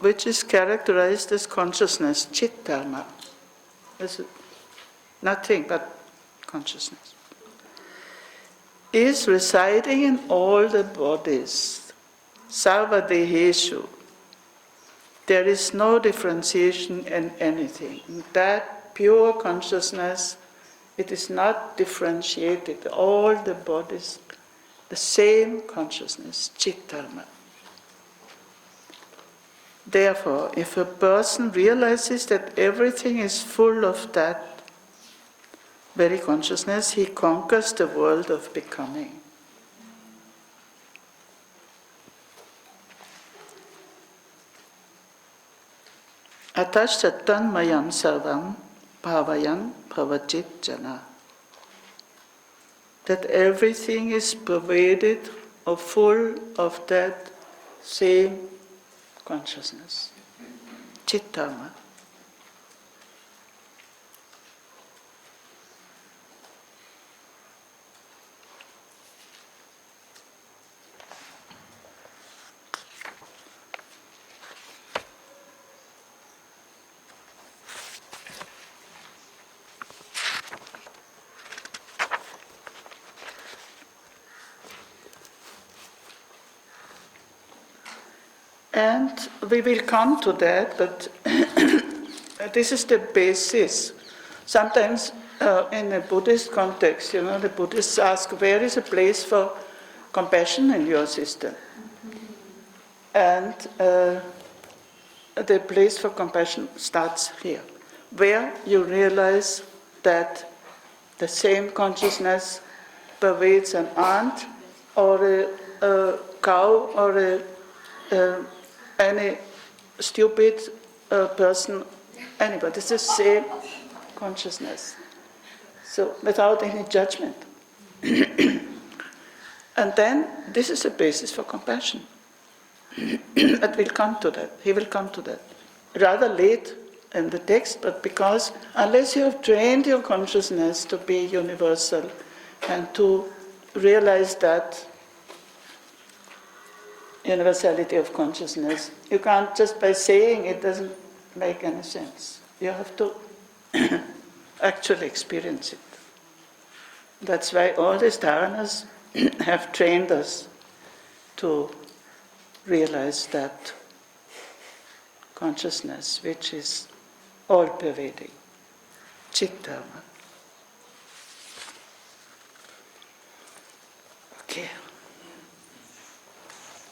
which is characterized as consciousness, chittarma, is nothing but consciousness, is residing in all the bodies, sarvadeheshu. There is no differentiation in anything. In that pure consciousness, it is not differentiated. All the bodies, the same consciousness, chittarma. Therefore, if a person realizes that everything is full of that very consciousness, he conquers the world of becoming. Atashchattan mayam sarvam bhavayan bhavajijjana. That everything is pervaded or full of that same consciousness, chittarma. And we will come to that, but this is the basis. Sometimes in a Buddhist context, the Buddhists ask, where is a place for compassion in your system? And the place for compassion starts here, where you realize that the same consciousness pervades an ant or a cow or any stupid person, anybody. It's the same consciousness. So without any judgment. And then this is the basis for compassion. But we'll come to that. He will come to that. Rather late in the text, but because unless you have trained your consciousness to be universal and to realize that universality of consciousness, you can't just by saying it doesn't make any sense. You have to actually experience it. That's why all these dharanas have trained us to realize that consciousness which is all-pervading, chittarma. Okay.